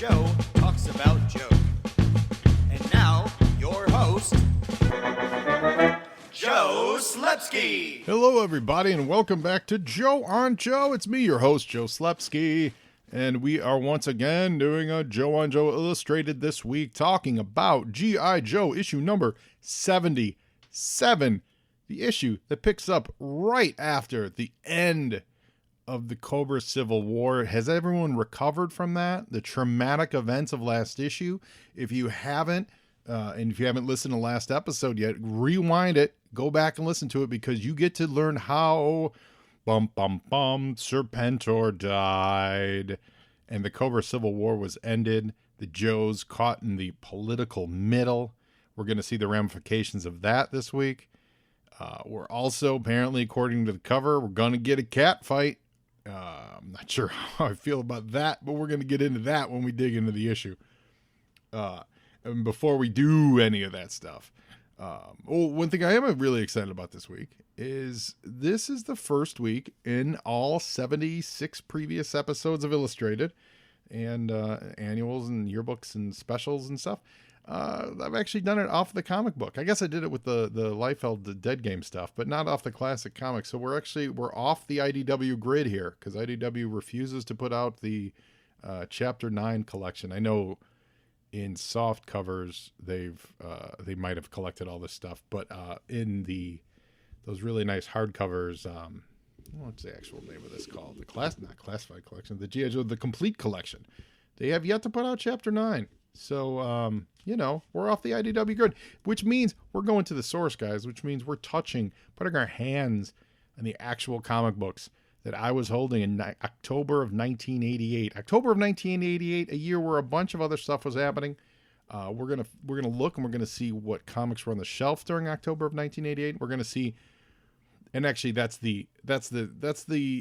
Joe talks about Joe. And now, your host, Joe Slepsky. Hello, everybody, and welcome back to Joe on Joe. It's me, your host, Joe Slepsky, and we are once again doing a Joe on Joe Illustrated this week, talking about G.I. Joe issue number 77, the issue that picks up right after the end of the Cobra Civil War. Has everyone recovered from that? The traumatic events of last issue? If you haven't, and if you haven't listened to last episode yet, rewind it, go back and listen to it, because you get to learn how Serpentor died, and the Cobra Civil War was ended. The Joes caught in the political middle. We're going to see the ramifications of that this week. We're also, apparently, according to the cover, we're going to get a cat fight. I'm not sure how I feel about that, but we're going to get into that when we dig into the issue. And before we do any of that stuff, one thing I am really excited about this week is this is the first week in all 76 previous episodes of Illustrated and annuals and yearbooks and specials and stuff. I've actually done it off the comic book. I guess I did it with the Liefeld, the Dead Game stuff, but not off the classic comics. So we're off the IDW grid here, because IDW refuses to put out the Chapter 9 collection. I know in soft covers they might have collected all this stuff, but in those really nice hardcovers, what's the actual name of this called? Not classified collection, the G.I. Joe, the complete collection. They have yet to put out Chapter 9. So, we're off the IDW grid, which means we're going to the source, guys, which means we're putting our hands on the actual comic books that I was holding in October of 1988. October of 1988, a year where a bunch of other stuff was happening. We're gonna look, and we're gonna see what comics were on the shelf during October of 1988. We're gonna see, and actually that's the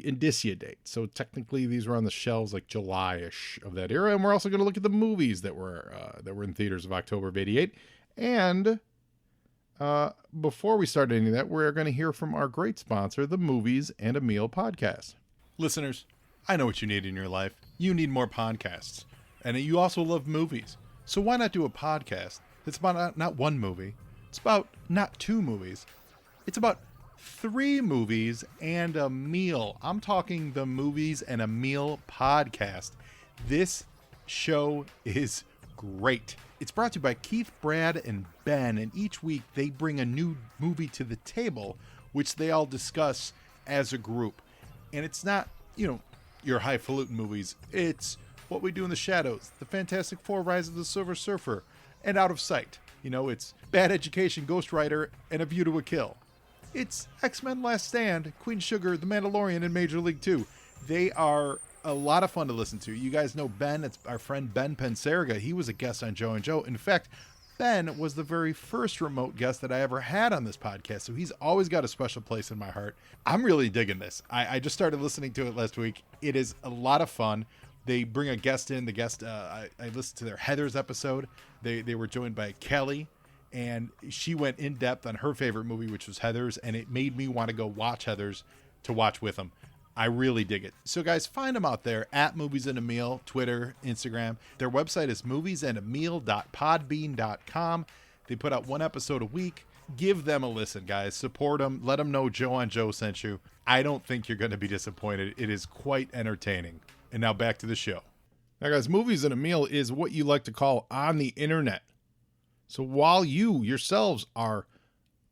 indicia date. So technically these were on the shelves like July-ish of that era. And we're also gonna look at the movies that were in theaters of October of 88. And before we start any of that, we're going to hear from our great sponsor, the Movies and a Meal podcast. Listeners, I know what you need in your life. You need more podcasts. And you also love movies. So why not do a podcast that's about not one movie? It's about not two movies. It's about 3 movies and a meal. I'm talking the Movies and a Meal podcast. This show is great. It's brought to you by Keith, Brad, and Ben, and each week they bring a new movie to the table, which they all discuss as a group. And it's not, your highfalutin movies. It's What We Do in the Shadows, The Fantastic Four, Rise of the Silver Surfer, and Out of Sight. It's Bad Education, Ghost Rider, and A View to a Kill. It's X-Men Last Stand, Queen Sugar, The Mandalorian, and Major League 2. They are a lot of fun to listen to. You guys know Ben. It's our friend Ben Penseriga. He was a guest on Joe and Joe. In fact, Ben was the very first remote guest that I ever had on this podcast, so he's always got a special place in my heart. I'm really digging this. I just started listening to it last week. It is a lot of fun. They bring a guest in. The guest, I listened to their Heathers episode. They were joined by Kelly, and she went in depth on her favorite movie, which was Heathers, and it made me want to go watch Heathers to watch with them. I really dig it. So guys, find them out there at Movies and a Meal, Twitter, Instagram. Their website is moviesandameal.podbean.com. They put out 1 episode a week. Give them a listen, guys. Support them. Let them know Joe on Joe sent you. I don't think you're going to be disappointed. It is quite entertaining. And now back to the show. Now guys, Movies and a Meal is what you like to call on the internet. So while you yourselves are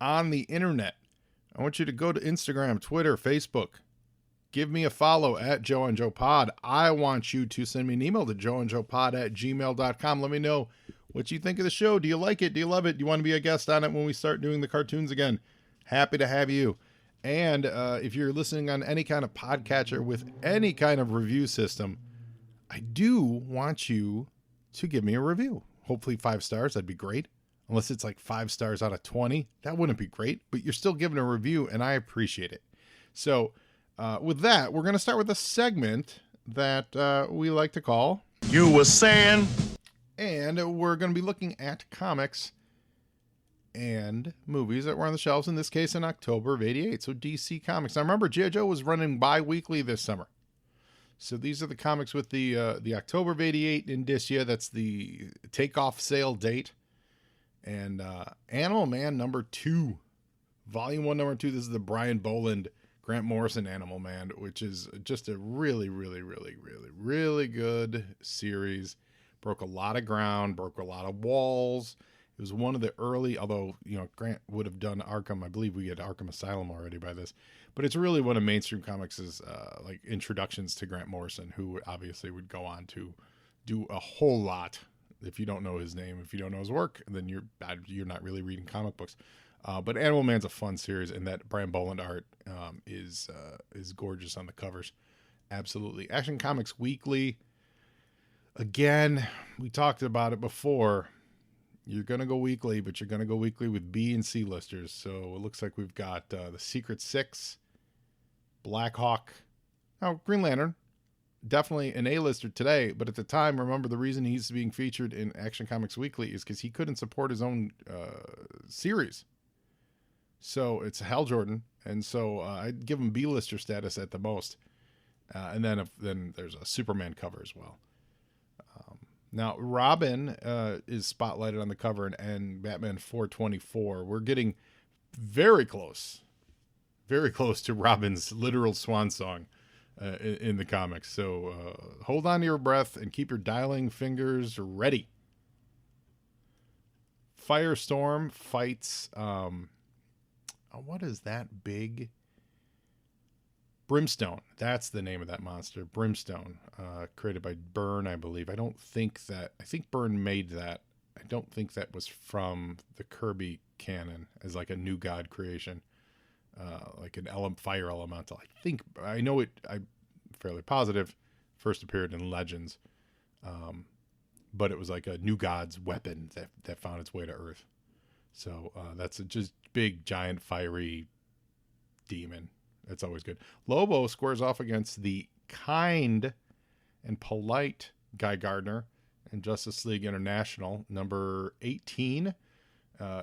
on the internet, I want you to go to Instagram, Twitter, Facebook. Give me a follow at Joe and Joe Pod. I want you to send me an email to joeandjoepod@gmail.com. Let me know what you think of the show. Do you like it? Do you love it? Do you want to be a guest on it when we start doing the cartoons again? Happy to have you. And if you're listening on any kind of podcatcher with any kind of review system, I do want you to give me a review. Hopefully 5 stars. That'd be great. Unless it's like 5 stars out of 20. That wouldn't be great. But you're still giving a review, and I appreciate it. So with that, we're going to start with a segment that we like to call You Were Saying. And we're going to be looking at comics and movies that were on the shelves, in this case in October of 88. So DC Comics. Now remember, G.I. Joe was running bi-weekly this summer. So these are the comics with the October of '88 indicia. That's the takeoff sale date. And Animal Man number 2, volume 1, number 2. This is the Brian Boland, Grant Morrison Animal Man, which is just a really, really, really, really, really good series. Broke a lot of ground, broke a lot of walls. It was one of the early, although, Grant would have done Arkham. I believe we had Arkham Asylum already by this. But it's really one of mainstream comics' like introductions to Grant Morrison, who obviously would go on to do a whole lot. If you don't know his name, if you don't know his work, then you're not really reading comic books. But Animal Man's a fun series, and that Brian Boland art is gorgeous on the covers. Absolutely. Action Comics Weekly. Again, we talked about it before. You're going to go weekly, but you're going to go weekly with B and C listers. So it looks like we've got the Secret Six, Black Hawk, Green Lantern. Definitely an A-lister today, but at the time, remember, the reason he's being featured in Action Comics Weekly is because he couldn't support his own series. So it's Hal Jordan, and so I'd give him B-lister status at the most. And then there's a Superman cover as well. Now, Robin is spotlighted on the cover and Batman 424. We're getting very close to Robin's literal swan song in the comics. So hold on to your breath and keep your dialing fingers ready. Firestorm fights, what is that big? Brimstone. That's the name of that monster. Brimstone, created by Byrne, I believe. I think Byrne made that. I don't think that was from the Kirby canon as like a New God creation, like an fire elemental. I'm fairly positive, first appeared in Legends, but it was like a New God's weapon that found its way to Earth. So that's a just big, giant, fiery demon. That's always good. Lobo squares off against the kind and polite Guy Gardner in Justice League International, number 18.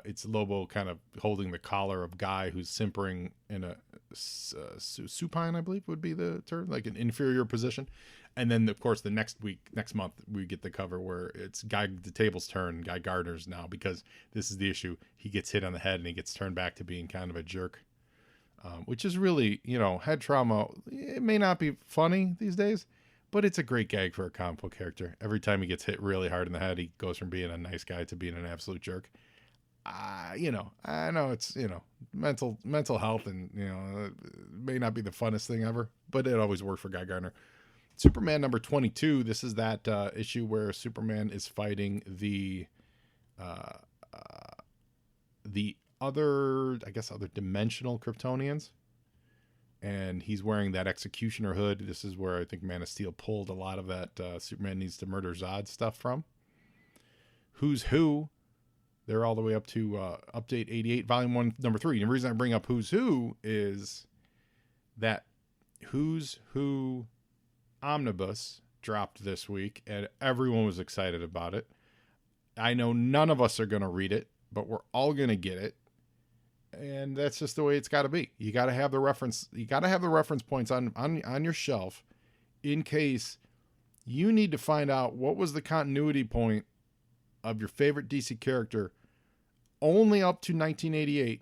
It's Lobo kind of holding the collar of Guy, who's simpering in a supine, I believe would be the term, like an inferior position. And then, of course, next month, we get the cover where it's the table's turn. Guy Gardner's now, because this is the issue. He gets hit on the head and he gets turned back to being kind of a jerk. Which is really, head trauma. It may not be funny these days, but it's a great gag for a comic book character. Every time he gets hit really hard in the head, he goes from being a nice guy to being an absolute jerk. I know it's, mental health and, it may not be the funnest thing ever, but it always worked for Guy Gardner. Superman number 22. This is that issue where Superman is fighting the other dimensional Kryptonians, and he's wearing that Executioner hood. This is where I think Man of Steel pulled a lot of that Superman needs to murder Zod stuff from. Who's Who, they're all the way up to update 88, volume 1, number 3. And the reason I bring up Who's Who is that Who's Who omnibus dropped this week, and everyone was excited about it. I know none of us are going to read it, but we're all going to get it. And that's just the way it's got to be. You got to have the reference. You got to have the reference points on your shelf in case you need to find out what was the continuity point of your favorite DC character only up to 1988,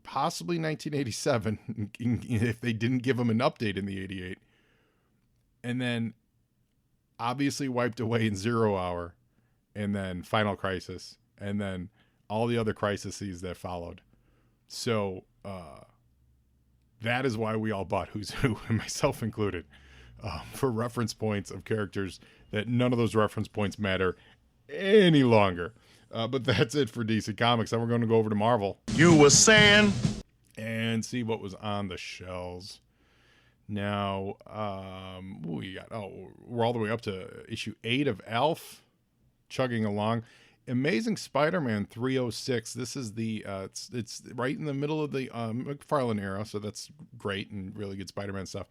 possibly 1987, if they didn't give them an update in the 88. And then obviously wiped away in 0 Hour, and then Final Crisis, and then all the other crises that followed. So that is why we all bought Who's Who, and myself included, for reference points of characters that none of those reference points matter any longer. But that's it for DC Comics. Then we're going to go over to Marvel. You were saying? And see what was on the shelves. Now, we're all the way up to issue 8 of Elf, chugging along. Amazing Spider-Man 306. This is the it's right in the middle of the McFarlane era, so that's great and really good Spider-Man stuff.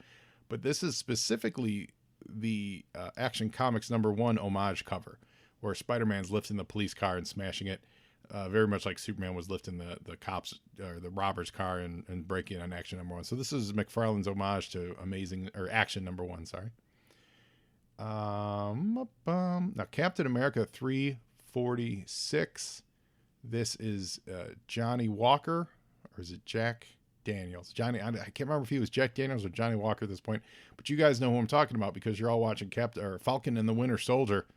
But this is specifically the Action Comics number 1 homage cover, where Spider-Man's lifting the police car and smashing it. very much like Superman was lifting the cops or the robber's car and breaking on Action #1. So this is McFarlane's homage to Action #1. Sorry. Now Captain America 346. This is Johnny Walker, or is it Jack Daniels? I can't remember if he was Jack Daniels or Johnny Walker at this point, but you guys know who I'm talking about because you're all watching Falcon and the Winter Soldier,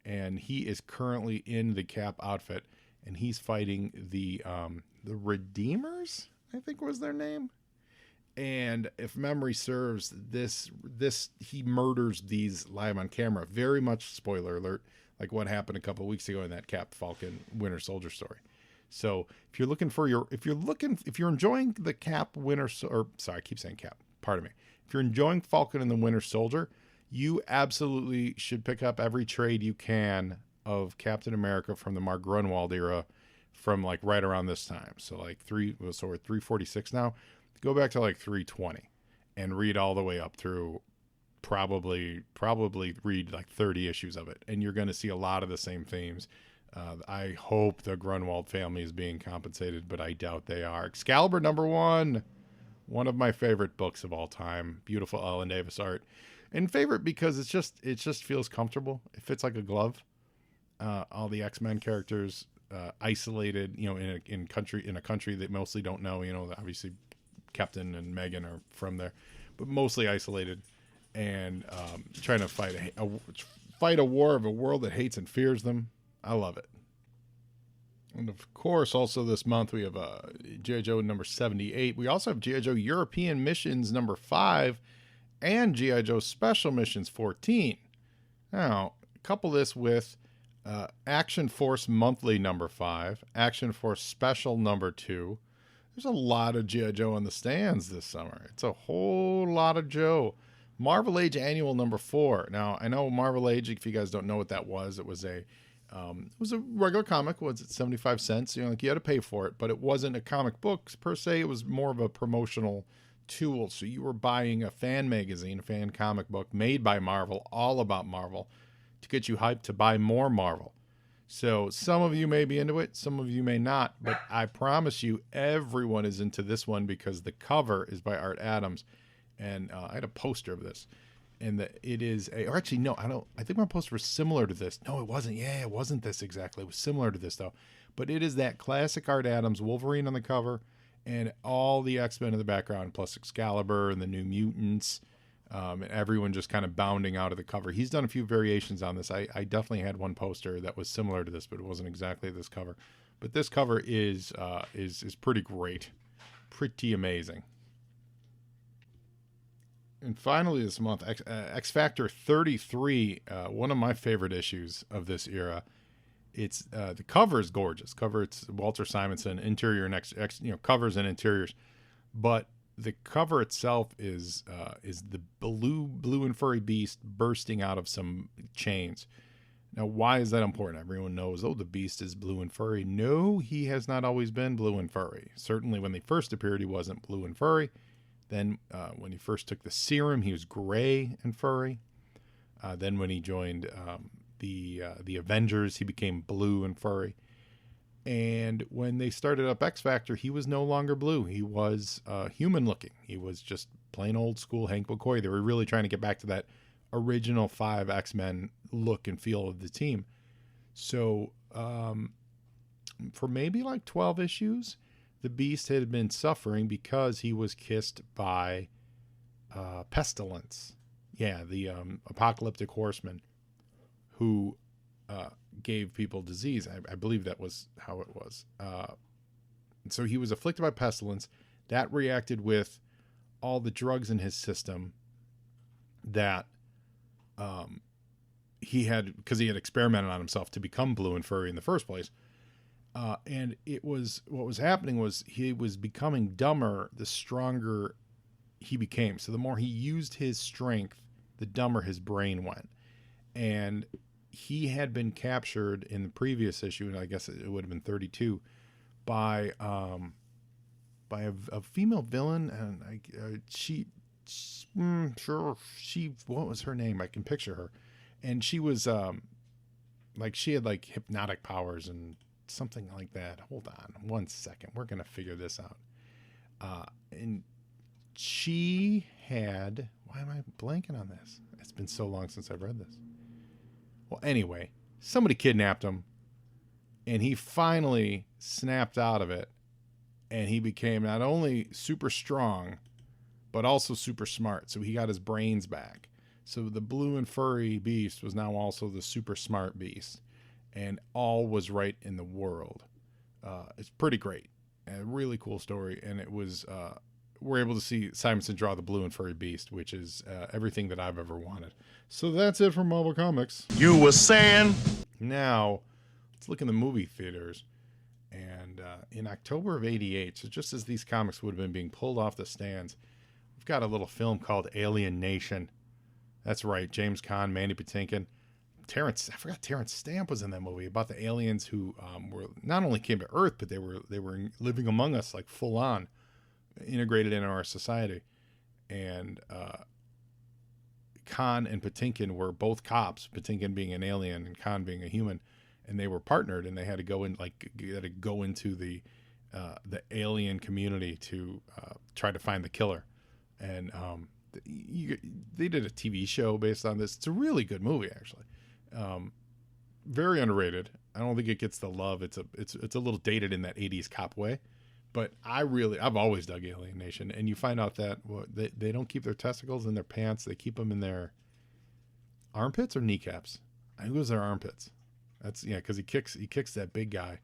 and he is currently in the Cap outfit, and he's fighting the Redeemers, I think was their name. And if memory serves, this he murders these live on camera. Very much spoiler alert, like what happened a couple of weeks ago in that Cap Falcon Winter Soldier story. So if you're enjoying the Cap I keep saying Cap. Pardon me. If you're enjoying Falcon and the Winter Soldier, you absolutely should pick up every trade you can of Captain America from the Mark Grunwald era, from like right around this time. So like we're at 346 now. Go back to like 320 and read all the way up through probably read like 30 issues of it. And you're going to see a lot of the same themes. I hope the Grunwald family is being compensated, but I doubt they are. Excalibur #1, one of my favorite books of all time. Beautiful Ellen Davis art. And favorite because it just feels comfortable. It fits like a glove. All the X-Men characters isolated, in a country that mostly don't know, obviously Captain and Megan are from there, but mostly isolated, and trying to fight a war of a world that hates and fears them. I love it. And of course, also this month we have G.I. Joe #78. We also have G.I. Joe European Missions #5 and G.I. Joe Special Missions 14. Now, couple this with Action Force Monthly #5, Action Force Special #2. There's a lot of G.I. Joe on the stands this summer. It's a whole lot of Joe. Marvel Age Annual #4. Now, I know Marvel Age, if you guys don't know what that was, it was a regular comic. Was it 75 cents? You had to pay for it, but it wasn't a comic book per se. It was more of a promotional tool. So you were buying a fan magazine, a fan comic book made by Marvel, all about Marvel, to get you hyped to buy more Marvel. So some of you may be into it, some of you may not, but I promise you everyone is into this one because the cover is by Art Adams, and I had a poster of this, and it is I think my poster was similar to this. No, it wasn't. Yeah, it wasn't this exactly. It was similar to this though, but it is that classic Art Adams Wolverine on the cover, and all the X-Men in the background, plus Excalibur and the New Mutants. And everyone just kind of bounding out of the cover. He's done a few variations on this. I definitely had one poster that was similar to this, but it wasn't exactly this cover. But this cover is pretty great, pretty amazing. And finally, this month, X Factor 33, one of my favorite issues of this era. It's the cover is gorgeous. It's Walter Simonson, interior and covers and interiors, but the cover itself is the blue and furry beast bursting out of some chains. Now, why is that important? Everyone knows, the beast is blue and furry. No, he has not always been blue and furry. Certainly when they first appeared, he wasn't blue and furry. Then when he first took the serum, he was gray and furry. Then when he joined the Avengers, he became blue and furry. And when they started up X Factor, he was no longer blue. He was human looking. He was just plain old school Hank McCoy. They were really trying to get back to that original 5 X-Men look and feel of the team. So for maybe like 12 issues, the Beast had been suffering because he was kissed by Pestilence. Yeah, the apocalyptic horseman who gave people disease. I believe that was how it was. So he was afflicted by pestilence. That reacted with all the drugs in his system that he had, because he had experimented on himself to become blue and furry in the first place. And what was happening was he was becoming dumber the stronger he became. So the more he used his strength, the dumber his brain went. And he had been captured in the previous issue, and I guess it would have been 32, by a female villain, and what was her name? I can picture her, and she was she had like hypnotic powers and something like that. Hold on 1 second. We're going to figure this out. And she had, why am I blanking on this? It's been so long since I've read this. Well, anyway, somebody kidnapped him, and he finally snapped out of it, and he became not only super strong, but also super smart. So he got his brains back. So the blue and furry beast was now also the super smart beast, and all was right in the world. It's pretty great. A really cool story, and it was we're able to see Simonson draw the blue and furry beast, which is everything that I've ever wanted. So that's it for Marvel Comics. You were saying? Now, let's look in the movie theaters. And in October of '88, so just as these comics would have been being pulled off the stands, we've got a little film called Alien Nation. That's right, James Caan, Mandy Patinkin. I forgot Terrence Stamp was in that movie about the aliens who were not only came to Earth, but they were living among us, like full on, integrated into our society. And Caan and Patinkin were both cops, Patinkin being an alien and Caan being a human, and they were partnered, and they had to go into the alien community to try to find the killer. And they did a TV show based on this. It's a really good movie, actually. Very underrated. I don't think it gets the love. It's a little dated in that 80s cop way, but I've always dug Alien Nation. And you find out that they don't keep their testicles in their pants. They keep them in their armpits or kneecaps. I think it was their armpits. That's, yeah, because he kicks that big guy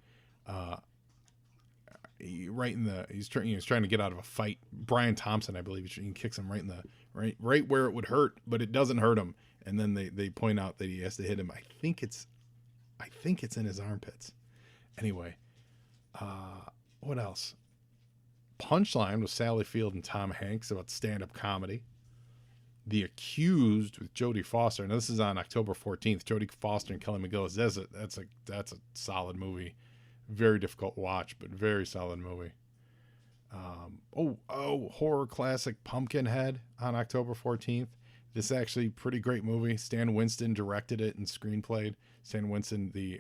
he's trying to get out of a fight. Brian Thompson, I believe, he kicks him right in the right where it would hurt, but it doesn't hurt him. And then they point out that he has to hit him. I think it's in his armpits. Anyway, what else? Punchline with Sally Field and Tom Hanks about stand-up comedy. The Accused with Jodie Foster. Now this is on October 14th. Jodie Foster and Kelly McGillis. That's a solid movie. Very difficult watch, but very solid movie. Horror classic Pumpkinhead on October 14th. This is actually a pretty great movie. Stan Winston directed it and screenplayed. Stan Winston, the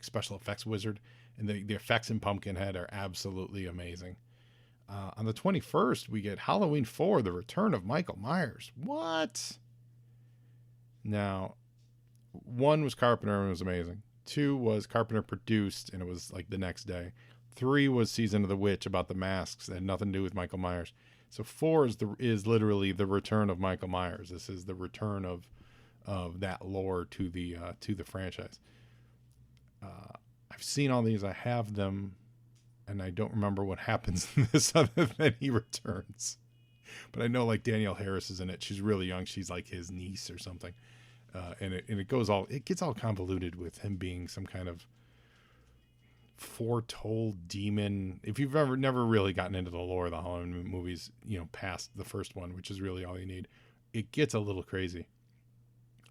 special effects wizard, and the effects in Pumpkinhead are absolutely amazing. On the 21st, we get Halloween 4, The Return of Michael Myers. What? Now, 1 was Carpenter and it was amazing. 2 was Carpenter produced and it was like the next day. 3 was Season of the Witch about the masks that had nothing to do with Michael Myers. So 4 is literally the return of Michael Myers. This is the return of that lore to the franchise. I've seen all these. I have them, and I don't remember what happens in this other than he returns. But I know like Danielle Harris is in it. She's really young. She's like his niece or something. And it gets all convoluted with him being some kind of foretold demon. If you've never really gotten into the lore of the Halloween movies, past the first one, which is really all you need, it gets a little crazy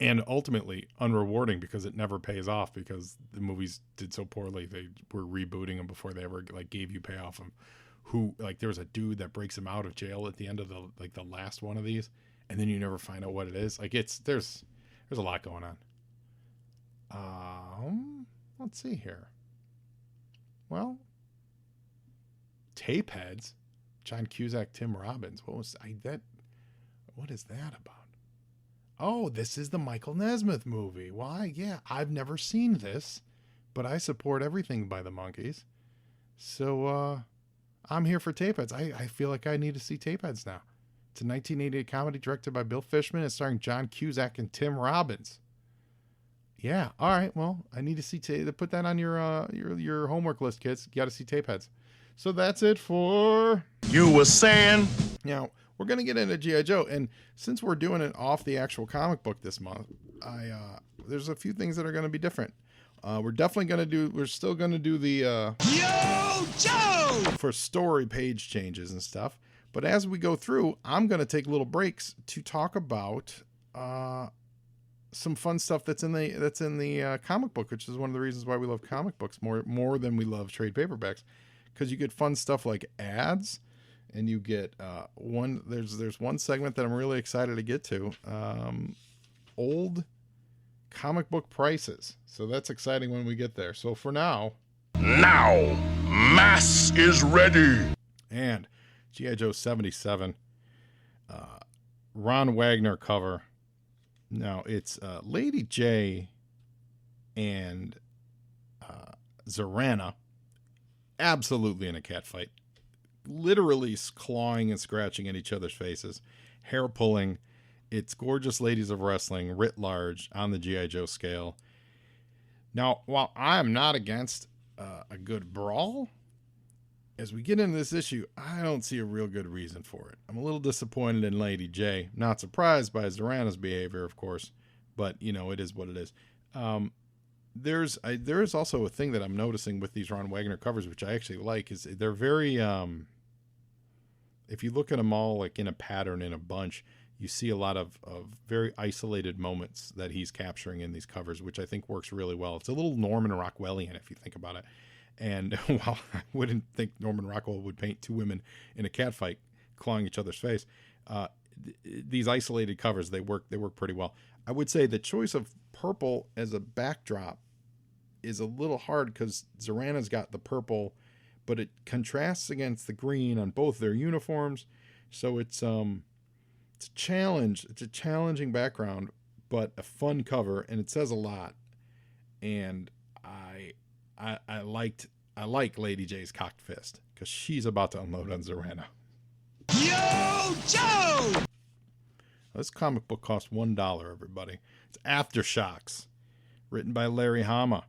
and ultimately unrewarding because it never pays off because the movies did so poorly. They were rebooting them before they ever gave you payoff. There was a dude that breaks him out of jail at the end of the last one of these, and then you never find out what it is. There's a lot going on. Let's see here. Well, Tapeheads, John Cusack, Tim Robbins. What is that about? Oh, this is the Michael Nesmith movie. Why? Yeah, I've never seen this, but I support everything by the Monkees. So I'm here for Tapeheads. I feel like I need to see Tapeheads now. It's a 1988 comedy directed by Bill Fishman and starring John Cusack and Tim Robbins. Yeah, all right. Well, I need to see put that on your homework list, kids. You got to see Tapeheads. So that's it for You were saying. Now, we're going to get into G.I. Joe, and since we're doing it off the actual comic book this month, there's a few things that are going to be different. We're still going to do the Yo, Joe! for story page changes and stuff. But as we go through, I'm going to take little breaks to talk about some fun stuff that's in the comic book, which is one of the reasons why we love comic books more than we love trade paperbacks, because you get fun stuff like ads, and you get there's one segment that I'm really excited to get to, old comic book prices. So that's exciting when we get there. So for now, Mass is ready. and G.I. Joe 77, Ron Wagner cover. Now it's Lady J and Zorana absolutely in a cat fight, literally clawing and scratching at each other's faces, hair pulling. It's gorgeous ladies of wrestling writ large on the G.I. Joe scale. Now, while I am not against a good brawl, as we get into this issue, I don't see a real good reason for it. I'm a little disappointed in Lady J. Not surprised by Zorana's behavior, of course, but, you know, it is what it is. There's also a thing that I'm noticing with these Ron Wagner covers, which I actually like, is they're very, if you look at them all like in a pattern, in a bunch, you see a lot of very isolated moments that he's capturing in these covers, which I think works really well. It's a little Norman Rockwellian, if you think about it. And while I wouldn't think Norman Rockwell would paint two women in a cat fight clawing each other's face, these isolated covers, they work pretty well. I would say the choice of purple as a backdrop is a little hard because Zorana's got the purple, but it contrasts against the green on both their uniforms. So it's a challenge. It's a challenging background, but a fun cover, and it says a lot. And I like Lady J's cocked fist because she's about to unload on Zorana. Yo, Joe! This comic book cost $1, everybody. It's Aftershocks, written by Larry Hama,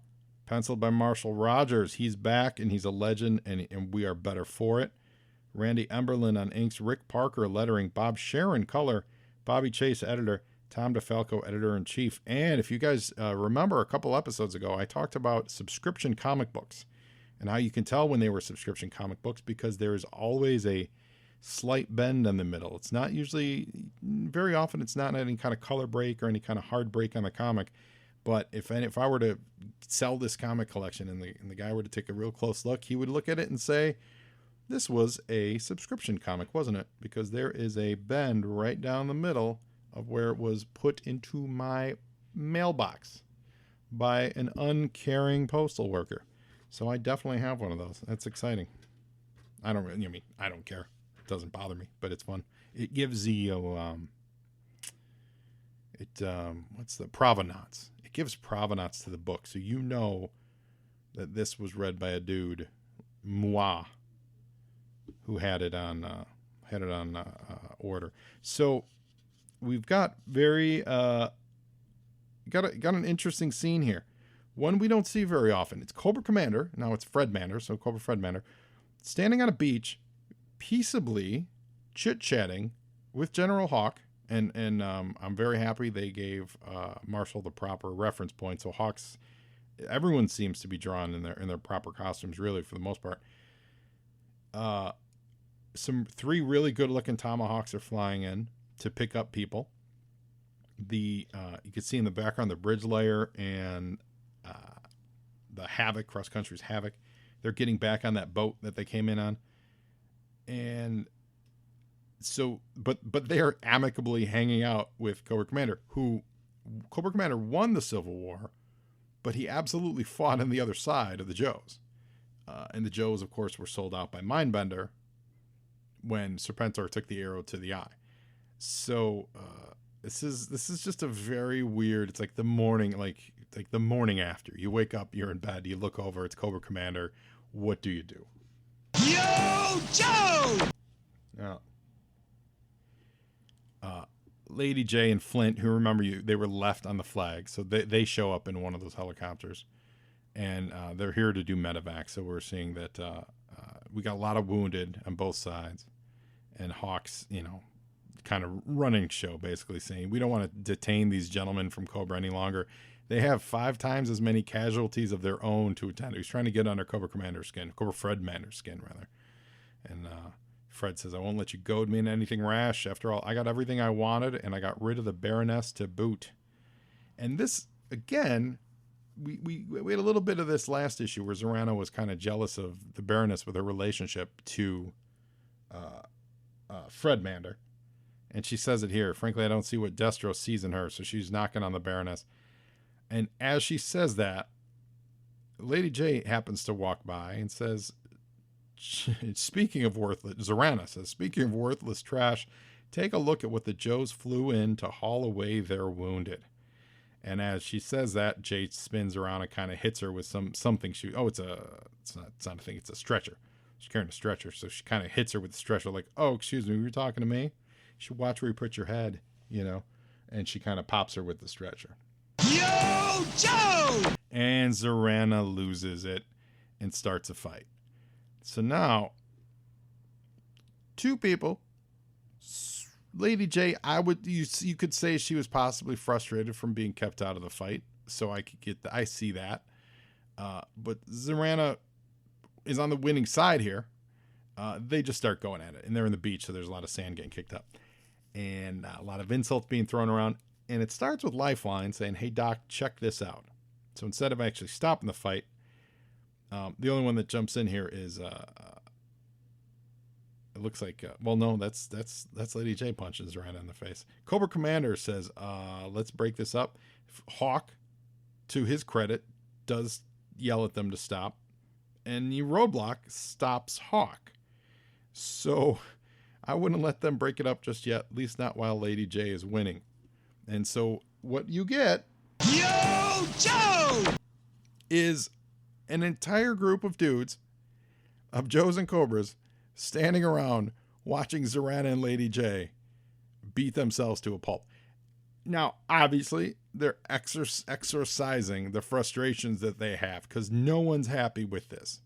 penciled by Marshall Rogers. He's back, and he's a legend, and we are better for it. Randy Emberlin on inks, Rick Parker lettering, Bob Sharon color, Bobby Chase editor, Tom DeFalco editor-in-chief. And if you guys remember a couple episodes ago, I talked about subscription comic books and how you can tell when they were subscription comic books because there is always a slight bend in the middle. It's not usually, very often it's not any kind of color break or any kind of hard break on the comic. But if I were to sell this comic collection and the guy were to take a real close look, he would look at it and say, this was a subscription comic, wasn't it? Because there is a bend right down the middle of where it was put into my mailbox by an uncaring postal worker. So I definitely have one of those. That's exciting. I don't care. It doesn't bother me, but it's fun. It gives the what's the provenance? It gives provenance to the book, so you know that this was read by a dude, moi, who had it on order. So we've got got an interesting scene here. One we don't see very often. It's Cobra Commander. Now it's Fred Mander, so Cobra Fred Mander, standing on a beach, peaceably chit-chatting with General Hawk. And I'm very happy they gave Marshall the proper reference point. So Hawks, everyone seems to be drawn in their proper costumes, really, for the most part. Three really good looking Tomahawks are flying in to pick up people. You can see in the background the bridge layer and the Havoc, Cross Country's Havoc. They're getting back on that boat that they came in on. And so, but they are amicably hanging out with Cobra Commander, who Cobra Commander won the Civil War, but he absolutely fought on the other side of the Joes. And the Joes, of course, were sold out by Mindbender when Serpentor took the arrow to the eye. So this is just a very weird. It's like the morning, like the morning after you wake up, you're in bed, you look over, it's Cobra Commander. What do you do? Yo, Joe! Now, Lady J and Flint, who remember they were left on the flag, so they show up in one of those helicopters, and they're here to do medevac. So we're seeing that we got a lot of wounded on both sides, and Hawks, kind of running show, basically saying we don't want to detain these gentlemen from Cobra any longer. They have 5 times as many casualties of their own to attend. He's trying to get under Cobra Commander's skin, Cobra Fred Mander's skin, rather. And Fred says, I won't let you goad me into anything rash. After all, I got everything I wanted, and I got rid of the Baroness to boot. And this, again, we had a little bit of this last issue where Zorana was kind of jealous of the Baroness with her relationship to Fred Mander. And she says it here. Frankly, I don't see what Destro sees in her, so she's knocking on the Baroness. And as she says that, Lady J happens to walk by and says, speaking of worthless, Zorana says, speaking of worthless trash, take a look at what the Joes flew in to haul away their wounded. And as she says that, Jay spins around and kind of hits her with something. It's not a thing, it's a stretcher. She's carrying a stretcher, so she kind of hits her with the stretcher, like, oh, excuse me, were you talking to me? You should watch where you put your head, And she kind of pops her with the stretcher. Yo, Joe! And Zorana loses it and starts a fight. So now, two people. Lady J, you could say she was possibly frustrated from being kept out of the fight. So I see that. But Zorana is on the winning side here. They just start going at it, and they're in the beach, so there's a lot of sand getting kicked up, and a lot of insults being thrown around. And it starts with Lifeline saying, "Hey Doc, check this out." So instead of actually stopping the fight, the only one that jumps in here is it looks like that's Lady J punches right in the face. Cobra Commander says, "Let's break this up." Hawk, to his credit, does yell at them to stop, and the Roadblock stops Hawk. So I wouldn't let them break it up just yet, at least not while Lady J is winning. And so what you get, Yo, Joe! is an entire group of dudes, of Joes and Cobras, standing around watching Zorana and Lady J beat themselves to a pulp. Now, obviously, they're exorcising the frustrations that they have, because no one's happy with this.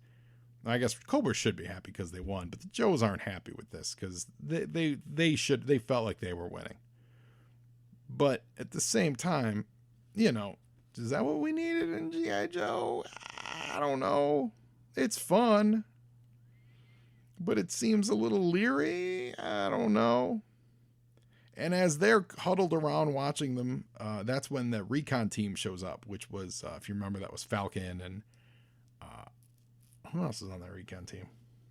I guess Cobra should be happy because they won, but the Joes aren't happy with this because they felt like they were winning. But at the same time, is that what we needed in G.I. Joe? I don't know. It's fun, but it seems a little leery. I don't know. And as they're huddled around watching them, that's when the recon team shows up, which was, if you remember, that was Falcon and who else is on that recon team?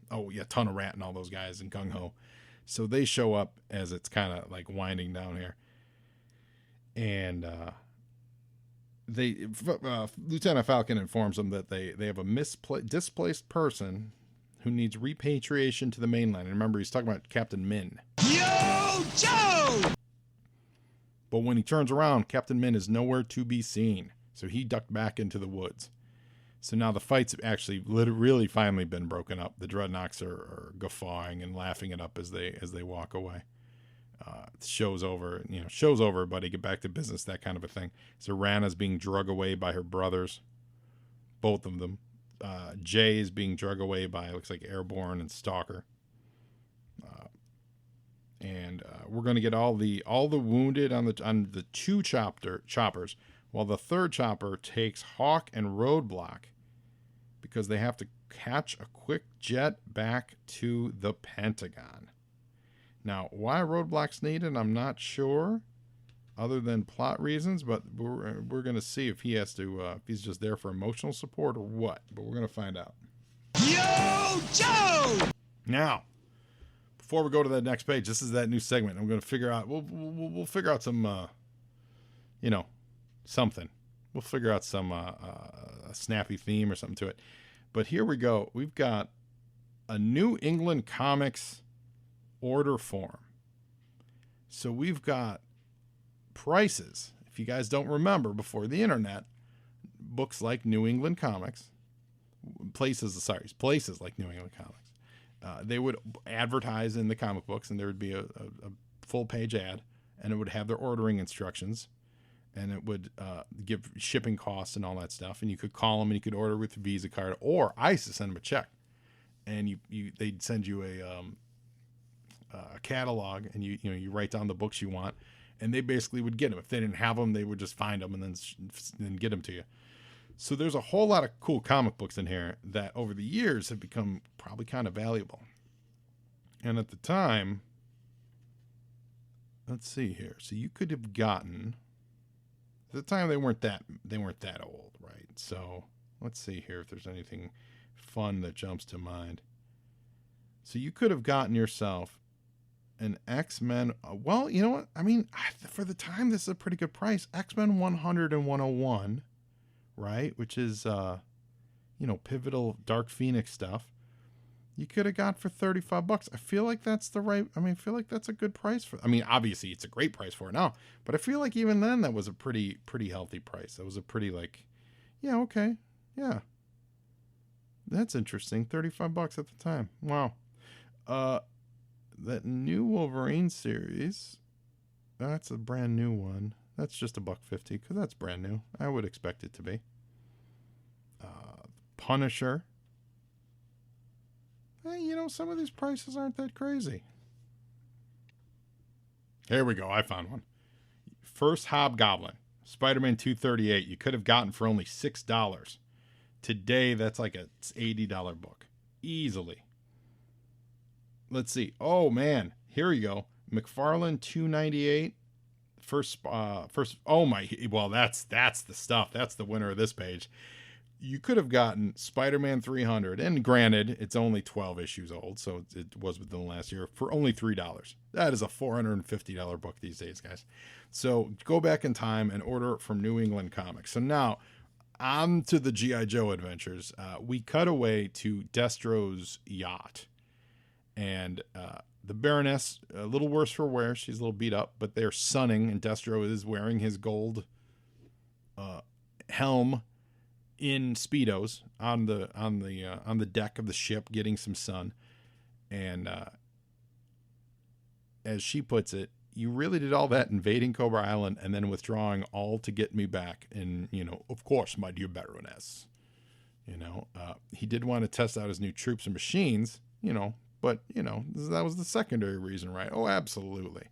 Oh, yeah, Ton of Rat and all those guys and Gung Ho. So they show up as it's kind of like winding down here. And Lieutenant Falcon informs them that they have a displaced person who needs repatriation to the mainland. And remember, he's talking about Captain Min. Yo, Joe! But when he turns around, Captain Min is nowhere to be seen. So he ducked back into the woods. So now the fight's actually really finally been broken up. The Dreadnoks are guffawing and laughing it up as they walk away. Show's over, show's over, buddy. Get back to business, that kind of a thing. Zorana's being drug away by her brothers, both of them. Jay is being drug away by, looks like, Airborne and Stalker. And we're going to get all the wounded on the two choppers, while the third chopper takes Hawk and Roadblock because they have to catch a quick jet back to the Pentagon. Now, why Roadblock's needed, I'm not sure, other than plot reasons, but we're going to see if he has to, if he's just there for emotional support or what, but we're going to find out. Yo, Joe! Now, before we go to that next page, this is that new segment. I'm going to figure out, we'll figure out some, something. We'll figure out some a snappy theme or something to it. But here we go. We've got a New England Comics order form. So we've got prices. If you guys don't remember, before the internet, books like New England Comics, places like New England Comics, they would advertise in the comic books, and there would be a full page ad, and it would have their ordering instructions, and it would give shipping costs and all that stuff. And you could call them and you could order with a Visa card, or I used to send them a check, and they'd send you a catalog, and you write down the books you want, and they basically would get them. If they didn't have them, they would just find them and then get them to you. So there's a whole lot of cool comic books in here that over the years have become probably kind of valuable. And at the time, let's see here. So you could have gotten, at the time they weren't that old, right? So let's see here if there's anything fun that jumps to mind. So you could have gotten yourself And X-Men, well, you know what? I mean, for the time, this is a pretty good price. X-Men 100 and 101, right? Which is, pivotal Dark Phoenix stuff. You could have got for $35. I feel like that's I feel like that's a good price obviously it's a great price for it now, but I feel like even then that was a pretty healthy price. That was a pretty yeah, okay. Yeah. That's interesting. $35 at the time. Wow. That new Wolverine series, that's a brand new one. That's just $1.50 because that's brand new. I would expect it to be. Punisher. Hey, some of these prices aren't that crazy. Here we go. I found one. First Hobgoblin, Spider-Man 238. You could have gotten for only $6. Today, that's like a $80 book. Easily. Let's see. Oh, man. Here you go. McFarlane 298. First. Oh, my. Well, that's the stuff. That's the winner of this page. You could have gotten Spider-Man 300, and granted, it's only 12 issues old, so it was within the last year, for only $3. That is a $450 book these days, guys. So go back in time and order it from New England Comics. So now, on to the G.I. Joe adventures. We cut away to Destro's yacht, and the Baroness, a little worse for wear. She's a little beat up, but they're sunning, and Destro is wearing his gold helm in Speedos on the deck of the ship, getting some sun. And as she puts it, you really did all that invading Cobra Island and then withdrawing all to get me back. And, of course, my dear Baroness, he did want to test out his new troops and machines, but, that was the secondary reason, right? Oh, absolutely.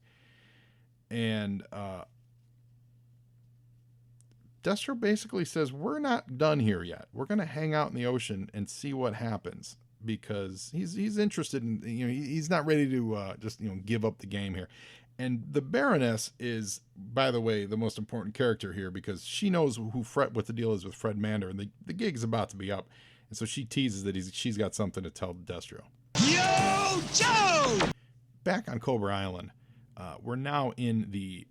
And, Destro basically says, we're not done here yet. We're going to hang out in the ocean and see what happens, because he's interested in, he's not ready to just, give up the game here. And the Baroness is, by the way, the most important character here, because she knows what the deal is with Fred Mander, and the gig's about to be up. And so she teases that she's got something to tell Destro. Yo, Joe! Back on Cobra Island, we're now in the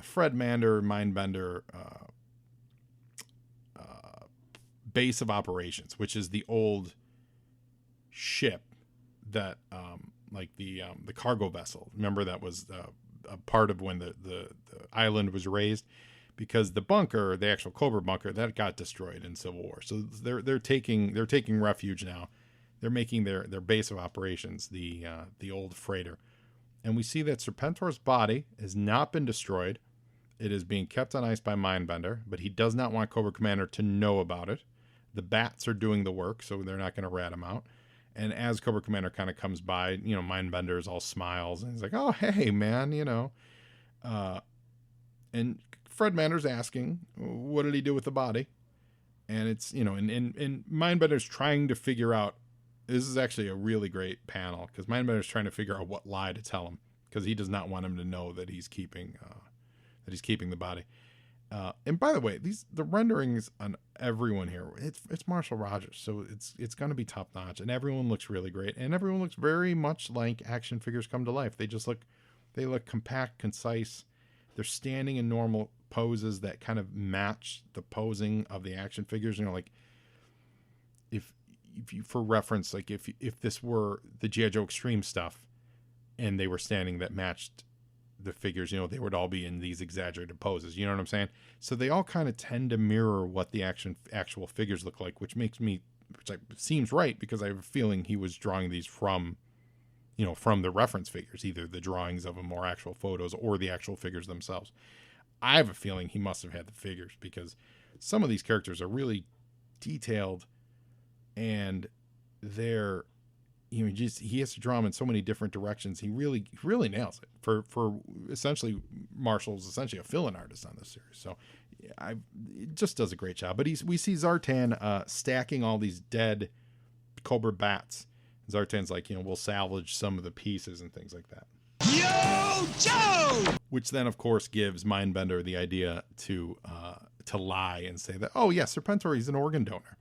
Fred Mander Mindbender base of operations, which is the old ship that the cargo vessel. Remember, that was a part of when the island was raised, because the bunker, the actual Cobra bunker, that got destroyed in Civil War. So they're taking refuge now. They're making their base of operations the old freighter. And we see that Serpentor's body has not been destroyed. It is being kept on ice by Mindbender, but he does not want Cobra Commander to know about it. The bats are doing the work, so they're not going to rat him out. And as Cobra Commander kind of comes by, Mindbender is all smiles, and he's like, oh, hey, man, and Fred Mander's asking, what did he do with the body? And it's, and Mindbender's trying to figure out, this is actually a really great panel, because Mindbender's trying to figure out what lie to tell him, because he does not want him to know that he's keeping the body. And by the way, the renderings on everyone here, it's Marshall Rogers, so it's going to be top notch, and everyone looks really great, and everyone looks very much like action figures come to life. They look compact, concise. They're standing in normal poses that kind of match the posing of the action figures. If you, for reference, like if this were the G.I. Joe Extreme stuff, and they were standing that matched the figures, they would all be in these exaggerated poses. You know what I'm saying? So they all kind of tend to mirror what the actual figures look like, which seems right, because I have a feeling he was drawing these from the reference figures, either the drawings of them or actual photos or the actual figures themselves. I have a feeling he must have had the figures, because some of these characters are really detailed, and they're, he has to draw them in so many different directions. He really nails it. For essentially, Marshall's essentially a fill-in artist on this series. So it just does a great job. But we see Zartan stacking all these dead Cobra bats. Zartan's like, we'll salvage some of the pieces and things like that. Yo, Joe! Which then, of course, gives Mindbender the idea to lie and say that, oh, yeah, Serpentor, he's an organ donor.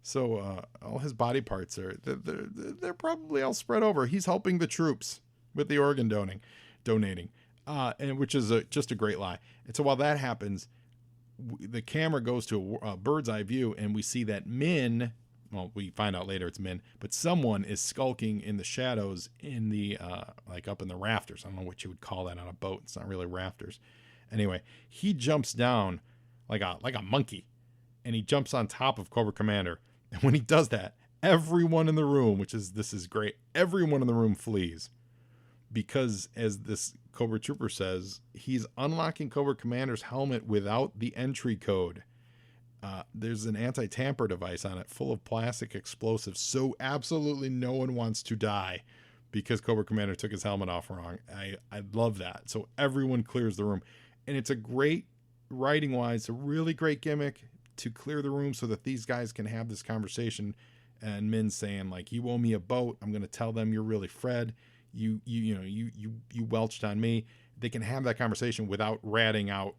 So all his body parts they're probably all spread over. He's helping the troops. with the organ donating, and which is just a great lie. And so while that happens, the camera goes to a bird's eye view, and we see that Min, well, we find out later it's Min, but someone is skulking in the shadows in the, like up in the rafters. I don't know what you would call that on a boat. It's not really rafters. Anyway, he jumps down like a monkey, and he jumps on top of Cobra Commander. And when he does that, everyone in the room, this is great, everyone in the room flees. Because, as this Cobra Trooper says, he's unlocking Cobra Commander's helmet without the entry code. There's an anti-tamper device on it full of plastic explosives, so absolutely no one wants to die because Cobra Commander took his helmet off wrong. I love that. So everyone clears the room. And it's a great, writing-wise, a really great gimmick to clear the room so that these guys can have this conversation. And Min saying, like, you owe me a boat. I'm going to tell them you're really Fred. You welched on me. They can have that conversation without ratting out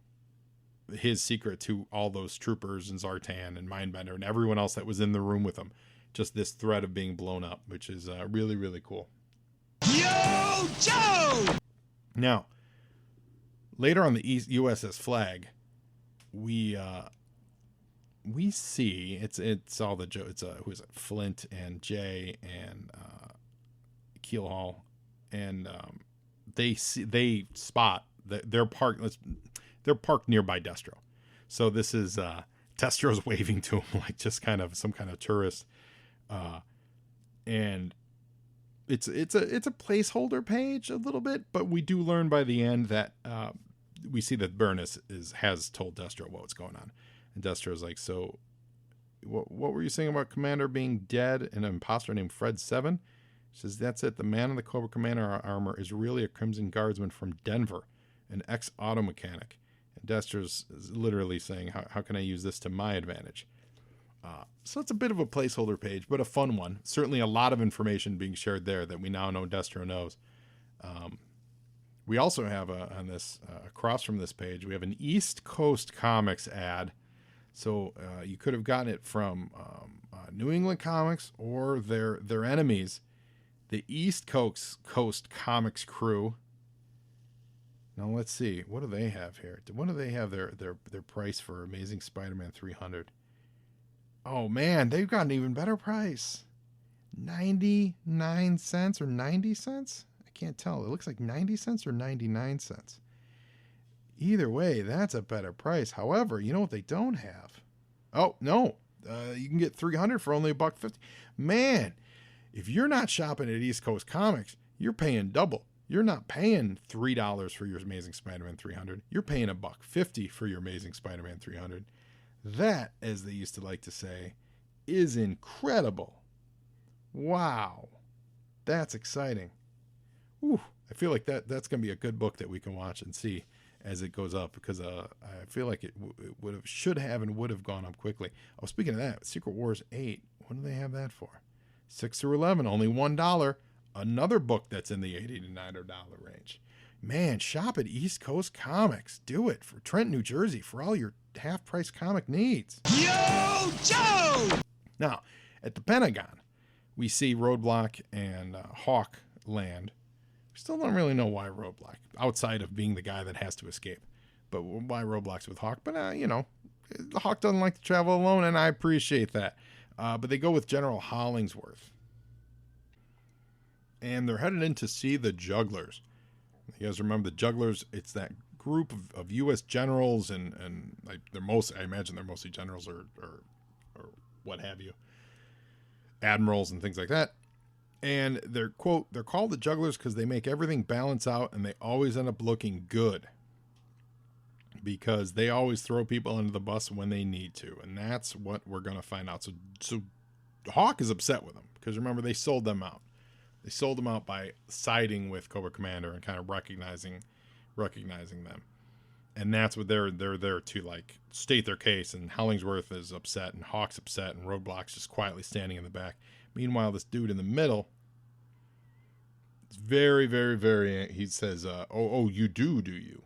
his secret to all those troopers and Zartan and Mindbender and everyone else that was in the room with him. Just this threat of being blown up, which is really, really cool. Yo, Joe! Now, later on the USS Flag, we see it's all the Joe. It's who is it? Flint and Jay and Keelhaul, and they spot that they're parked. They're parked nearby Destro. So this is Destro's waving to him like just kind of some kind of tourist. And it's a placeholder page a little bit, but we do learn by the end that we see that Burness has told Destro what's going on. And Destro's like, so what were you saying about Commander being dead and an imposter named Fred 7? He says, that's it. The man in the Cobra Commander armor is really a Crimson Guardsman from Denver, an ex-auto mechanic. And Destro's literally saying, how can I use this to my advantage? So it's a bit of a placeholder page, but a fun one. Certainly a lot of information being shared there that we now know Destro knows. We also have on this, across from this page, we have an East Coast Comics ad. So you could have gotten it from New England Comics or their enemies, the East Coast Comics crew. Now let's see, what do they have here? What do they have their price for Amazing Spider-Man 300? Oh man, they've got an even better price. 99 cents or 90 cents? I can't tell. It looks like 90 cents or 99 cents. Either way, that's a better price. However, you know what they don't have? Oh, no. You can get 300 for only $1.50. Man, if you're not shopping at East Coast Comics, you're paying double. You're not paying $3 for your Amazing Spider-Man 300. You're paying $1.50 for your Amazing Spider-Man 300. That, as they used to like to say, is incredible. Wow. That's exciting. Ooh, I feel like that's going to be a good book that we can watch and see as it goes up, because I feel like it should have and would have gone up quickly. Oh, speaking of that, Secret Wars 8, what do they have that for? 6 through 11, only $1. Another book that's in the $80 to $90 range. Man, shop at East Coast Comics. Do it for Trent, New Jersey, for all your half-price comic needs. Yo, Joe! Now, at the Pentagon, we see Roadblock and Hawk land. We still don't really know why Roadblock, outside of being the guy that has to escape. But why Roadblock's with Hawk? But, Hawk doesn't like to travel alone, and I appreciate that. But they go with General Hollingsworth. And they're headed in to see the Jugglers. You guys remember the Jugglers? It's that group of U.S. generals, and like I imagine they're mostly generals or what have you, admirals and things like that. And they're called the Jugglers because they make everything balance out, and they always end up looking good because they always throw people under the bus when they need to, and that's what we're going to find out. So Hawk is upset with them because remember, they sold them out. They sold them out by siding with Cobra Commander and kind of recognizing them. And that's what they're there to like state their case. And Hollingsworth is upset and Hawk's upset and Roadblock's just quietly standing in the back. Meanwhile, this dude in the middle is very, very, very, he says, oh, you do you?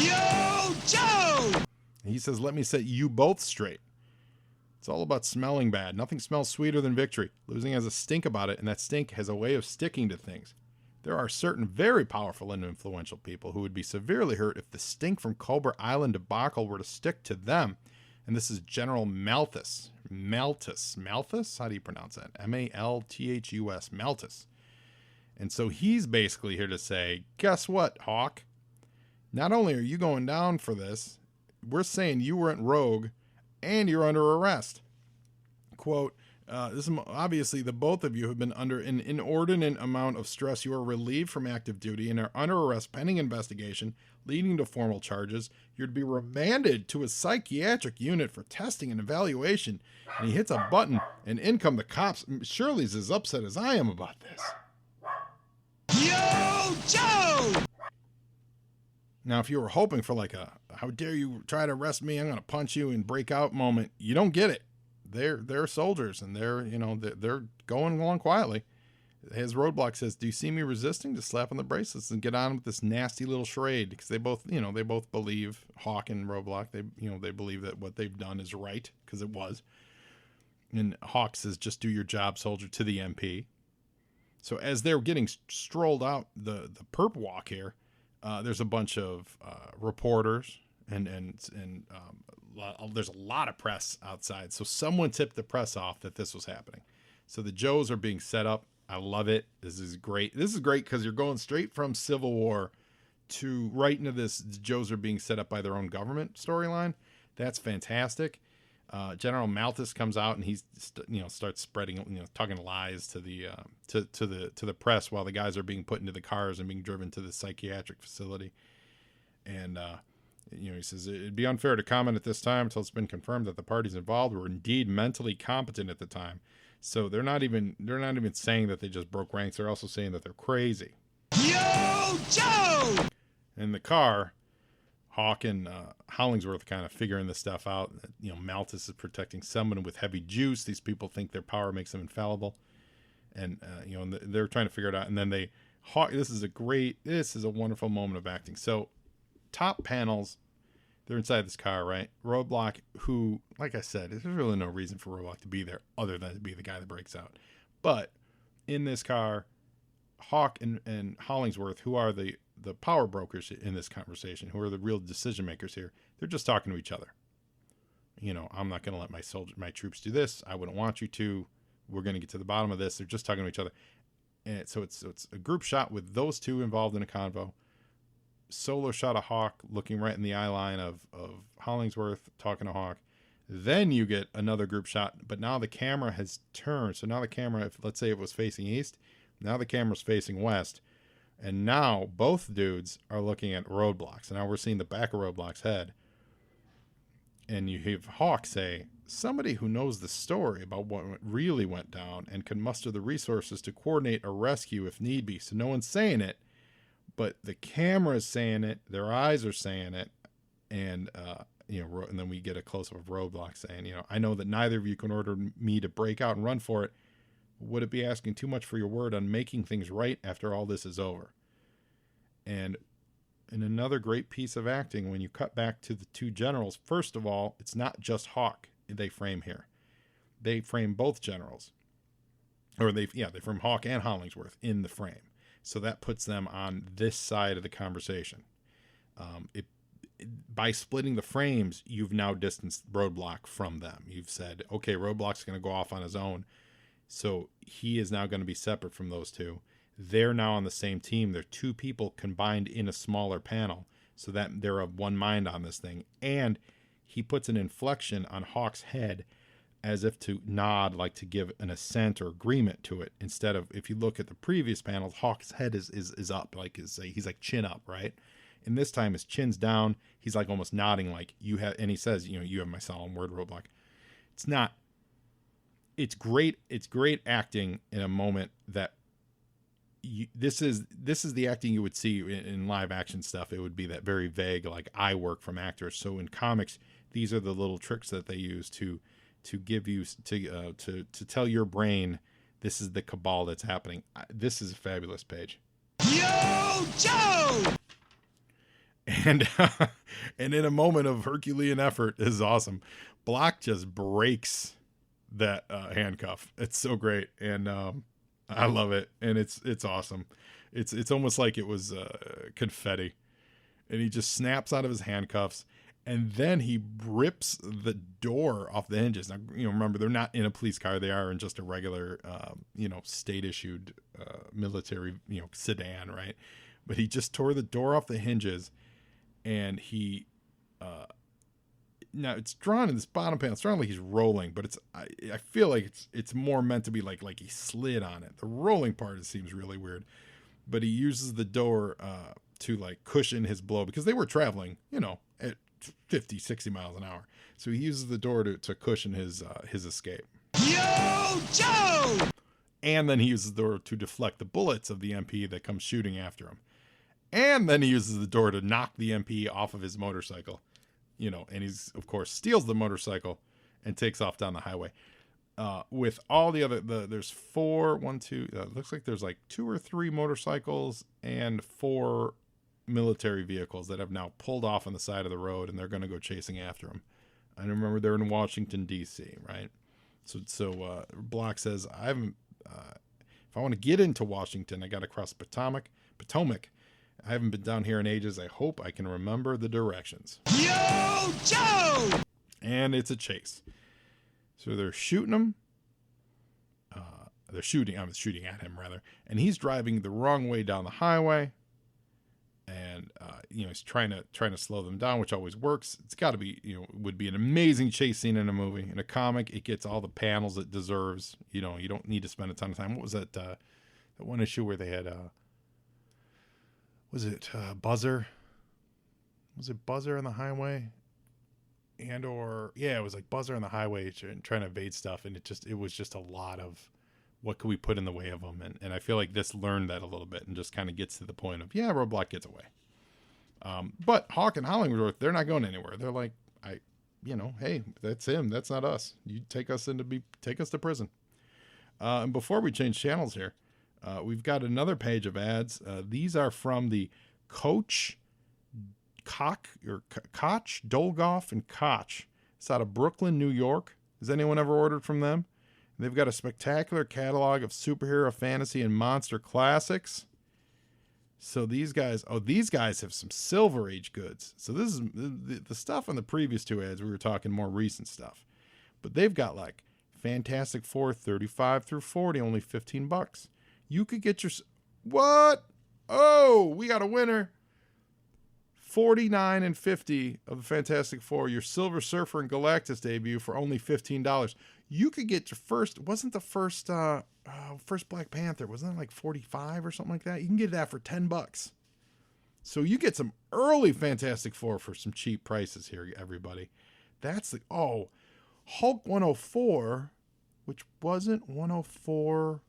Yo, Joe! He says, let me set you both straight. It's all about smelling bad. Nothing smells sweeter than victory. Losing has a stink about it, and that stink has a way of sticking to things. There are certain very powerful and influential people who would be severely hurt if the stink from Cobra Island debacle were to stick to them. And this is General Malthus. Malthus? How do you pronounce that? Malthus. Malthus. And so he's basically here to say, guess what, Hawk? Not only are you going down for this, we're saying you went rogue and you're under arrest. Quote, this is obviously the both of you have been under an inordinate amount of stress. You are relieved from active duty and are under arrest pending investigation leading to formal charges. You're to be remanded to a psychiatric unit for testing and evaluation. And he hits a button and in come the cops. Shirley's as upset as I am about this. Yo, Joe! Now, if you were hoping for like a, how dare you try to arrest me, I'm going to punch you and break out moment, you don't get it. They're soldiers and they're going along quietly. His Roadblock says, do you see me resisting? Just slap on the bracelets and get on with this nasty little charade. Because they both believe, Hawk and Roadblock, they believe that what they've done is right because it was. And Hawk says, just do your job, soldier, to the MP. So as they're getting strolled out the perp walk here, there's a bunch of reporters and there's a lot of press outside. So someone tipped the press off that this was happening. So the Joes are being set up. I love it. This is great. This is great because you're going straight from Civil War to right into this. The Joes are being set up by their own government storyline. That's fantastic. General Malthus comes out and he's starts spreading talking lies to the to the press while the guys are being put into the cars and being driven to the psychiatric facility. And he says it'd be unfair to comment at this time until it's been confirmed that the parties involved were indeed mentally competent at the time. So they're not even saying that they just broke ranks. They're also saying that they're crazy. Yo, Joe! In the car, Hawk and Hollingsworth kind of figuring this stuff out. Malthus is protecting someone with heavy juice. These people think their power makes them infallible, and they're trying to figure it out. And then this is a wonderful moment of acting. So, top panels, they're inside this car, right? Roadblock, who, like I said, there's really no reason for Roadblock to be there other than to be the guy that breaks out. But in this car, Hawk and Hollingsworth, who are the power brokers in this conversation, who are the real decision makers here, they're just talking to each other. I'm not going to let my troops do this. I wouldn't want you to. We're going to get to the bottom of this. They're just talking to each other. And so it's a group shot with those two involved in a convo. Solo shot of Hawk looking right in the eye line of Hollingsworth talking to Hawk. Then you get another group shot, but now the camera has turned. So now the camera, if let's say it was facing east, now the camera's facing west. And now both dudes are looking at Roadblocks. And now we're seeing the back of Roadblock's head. And you have Hawk say, somebody who knows the story about what really went down and can muster the resources to coordinate a rescue if need be. So no one's saying it, but the camera is saying it. Their eyes are saying it. And, and then we get a close-up of Roadblock saying, I know that neither of you can order me to break out and run for it. Would it be asking too much for your word on making things right after all this is over? And in another great piece of acting, when you cut back to the two generals, first of all, it's not just Hawk they frame here. They frame both generals. Or they frame Hawk and Hollingsworth in the frame. So that puts them on this side of the conversation. By splitting the frames, you've now distanced Roadblock from them. You've said, okay, Roadblock's going to go off on his own. So he is now going to be separate from those two. They're now on the same team. They're two people combined in a smaller panel so that they're of one mind on this thing. And he puts an inflection on Hawk's head as if to nod, like to give an assent or agreement to it. Instead of, if you look at the previous panels, Hawk's head is up, like he's like chin up, right? And this time his chin's down. He's like almost nodding like you have, and he says, you have my solemn word, Roadblock. It's great. It's great acting in a moment that this is the acting you would see in live action stuff. It would be that very vague, like eye work from actors. So in comics, these are the little tricks that they use to give you to tell your brain this is the cabal that's happening. This is a fabulous page. Yo, Joe! And and in a moment of Herculean effort, this is awesome. Block just breaks that handcuff. It's so great, and I love it, and it's awesome. It's almost like it was confetti. And he just snaps out of his handcuffs, and then he rips the door off the hinges. Now, remember, they're not in a police car. They are in just a regular, state-issued military, sedan, right? But he just tore the door off the hinges, and he... now, it's drawn in this bottom panel. It's drawn like he's rolling, but I feel like it's more meant to be like he slid on it. The rolling part, it seems really weird. But he uses the door to like cushion his blow because they were traveling, at 50, 60 miles an hour. So he uses the door to cushion his escape. Yo, Joe! And then he uses the door to deflect the bullets of the MP that come shooting after him. And then he uses the door to knock the MP off of his motorcycle, and he's, of course, steals the motorcycle and takes off down the highway. With all the other, there's looks like there's like 2 or 3 motorcycles and 4 military vehicles that have now pulled off on the side of the road, and they're going to go chasing after him. I remember they're in Washington, D.C., right? So Block says, if I want to get into Washington, I got to cross Potomac. I haven't been down here in ages. I hope I can remember the directions. Yo, Joe! And it's a chase. So they're shooting him. I'm shooting at him, rather. And he's driving the wrong way down the highway. And, he's trying to slow them down, which always works. It's got to be, would be an amazing chase scene in a movie. In a comic, it gets all the panels it deserves. You don't need to spend a ton of time. What was that one issue where they had, was it Buzzer? Was it Buzzer on the highway? It was like Buzzer on the highway trying to evade stuff, and it was just a lot of what could we put in the way of them, and I feel like this learned that a little bit and just kind of gets to the point of Roadblock gets away. But Hawk and Hollingsworth, they're not going anywhere. They're like, hey, that's him, that's not us. You take us to prison. And before we change channels here, we've got another page of ads. These are from the Koch, Dolgoff and Koch. It's out of Brooklyn, New York. Has anyone ever ordered from them? They've got a spectacular catalog of superhero, fantasy, and monster classics. So these guys have some Silver Age goods. So this is the stuff on the previous 2 ads. We were talking more recent stuff. But they've got like Fantastic Four 35 through 40, only $15. You could get your... What? Oh, we got a winner. 49 and 50 of the Fantastic Four, your Silver Surfer and Galactus debut for only $15. You could get your first Black Panther, wasn't it like 45 or something like that? You can get that for $10. So you get some early Fantastic Four for some cheap prices here, everybody. That's Hulk 104, which wasn't 104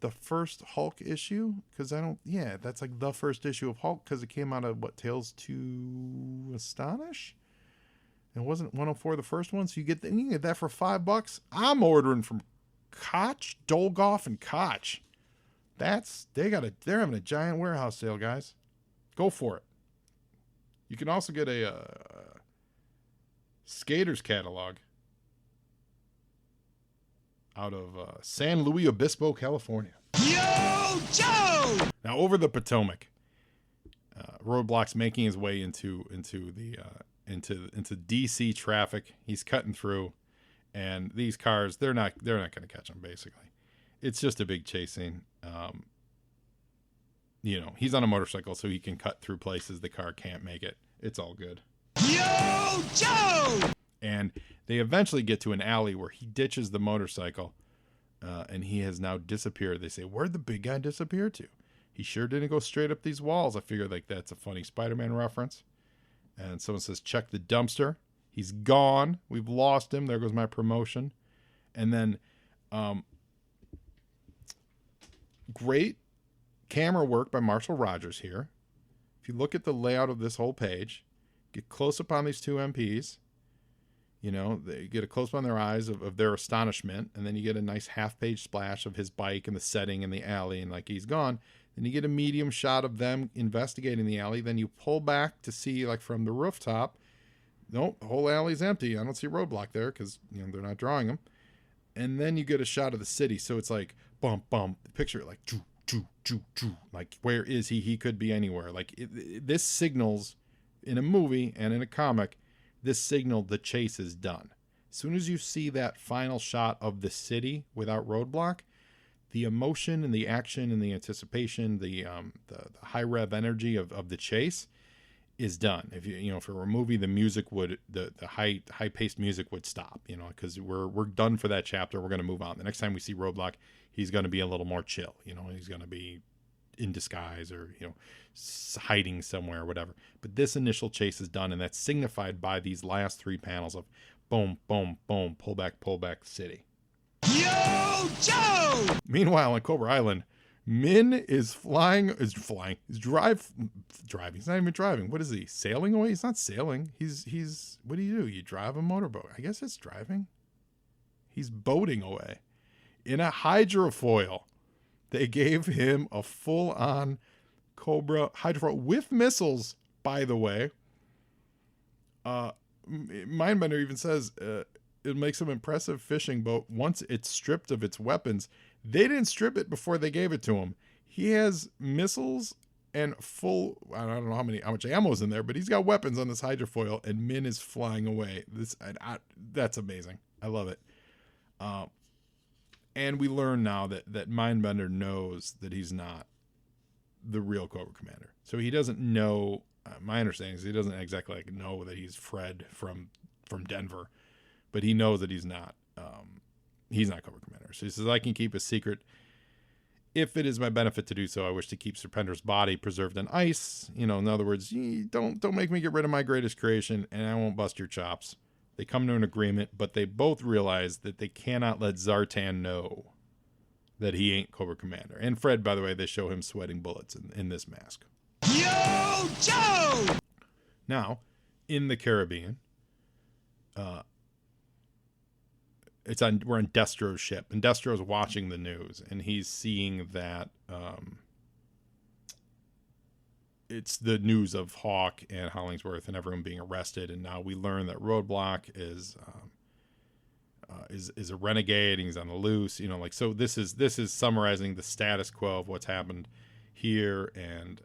the first Hulk issue, because that's like the first issue of Hulk, because it came out of Tales to Astonish. It wasn't 104 the first one, so you can get that for $5. I'm ordering from Koch, Dolgoff, and Koch. They're having a giant warehouse sale, guys. Go for it. You can also get a Skaters catalog out of San Luis Obispo, California. Yo, Joe! Now over the Potomac, Roadblock's making his way into DC traffic. He's cutting through, and these cars, they're not going to catch him. Basically, it's just a big chase scene. He's on a motorcycle, so he can cut through places the car can't make it. It's all good. Yo, Joe! And they eventually get to an alley where he ditches the motorcycle, and he has now disappeared. They say, where'd the big guy disappear to? He sure didn't go straight up these walls. I figure like that's a funny Spider-Man reference. And someone says, check the dumpster. He's gone. We've lost him. There goes my promotion. And then great camera work by Marshall Rogers here. If you look at the layout of this whole page, get close up on these 2 MPs. They get a close-up on their eyes of their astonishment, and then you get a nice half-page splash of his bike and the setting in the alley, and like he's gone. Then you get a medium shot of them investigating the alley. Then you pull back to see, like from the rooftop, nope, the whole alley's empty. I don't see Roadblock there because they're not drawing him. And then you get a shot of the city, so it's like bump, bump. Picture it like Like, where is he? He could be anywhere. Like, this signals in a movie and in a comic, this signal the chase is done. As soon as you see that final shot of the city without Roadblock, the emotion and the action and the anticipation, the high rev energy of the chase is done. If if it were a movie, the music would, the high paced music would stop, because we're done for that chapter. We're going to move on. The next time we see Roadblock, he's going to be a little more chill. He's going to be in disguise or hiding somewhere or whatever. But this initial chase is done, and that's signified by these last 3 panels of boom, boom, boom, pull back, city. Yo, Joe! Meanwhile, on Cobra Island, Min is driving. He's not even driving. What is he? Sailing away? He's not sailing. He's what do? You drive a motorboat. I guess it's driving. He's boating away in a hydrofoil. They gave him a full-on Cobra hydrofoil with missiles, by the way. Mindbender even says it makes an impressive fishing boat once it's stripped of its weapons. They didn't strip it before they gave it to him. He has missiles and full, I don't know how much ammo is in there, but he's got weapons on this hydrofoil, and Min is flying away. That's amazing. I love it. And we learn now that Mindbender knows that he's not the real Cobra Commander. So he doesn't know, my understanding is he doesn't exactly know that he's Fred from Denver, but he knows that he's not Cobra Commander. So he says, I can keep a secret. If it is my benefit to do so, I wish to keep Serpender's body preserved in ice. In other words, don't make me get rid of my greatest creation, and I won't bust your chops. They come to an agreement, but they both realize that they cannot let Zartan know that he ain't Cobra Commander. And Fred, by the way, they show him sweating bullets in this mask. Yo, Joe! Now, in the Caribbean, we're on Destro's ship, and Destro's watching the news, and he's seeing that it's the news of Hawk and Hollingsworth and everyone being arrested, and now we learn that Roadblock is a renegade, and he's on the loose. So this is summarizing the status quo of what's happened here, and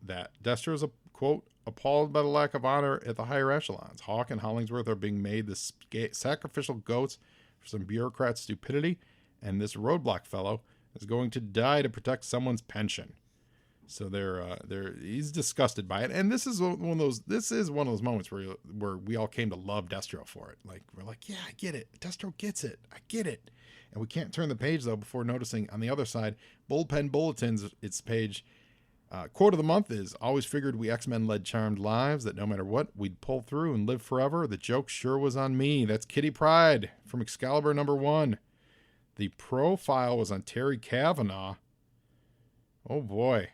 that Destro's quote appalled by the lack of honor at the higher echelons. Hawk and Hollingsworth are being made the sacrificial goats for some bureaucrat stupidity, and this Roadblock fellow is going to die to protect someone's pension. So he's disgusted by it, and this is one of those moments where we all came to love Destro for it. Like, we're like, yeah, I get it. Destro gets it. I get it. And we can't turn the page though before noticing on the other side, Bullpen Bulletins, its page. Quote of the month is, always figured we X-Men led charmed lives, that no matter what, we'd pull through and live forever. The joke sure was on me. That's Kitty Pryde from Excalibur #1. The profile was on Terry Kavanagh. Oh boy.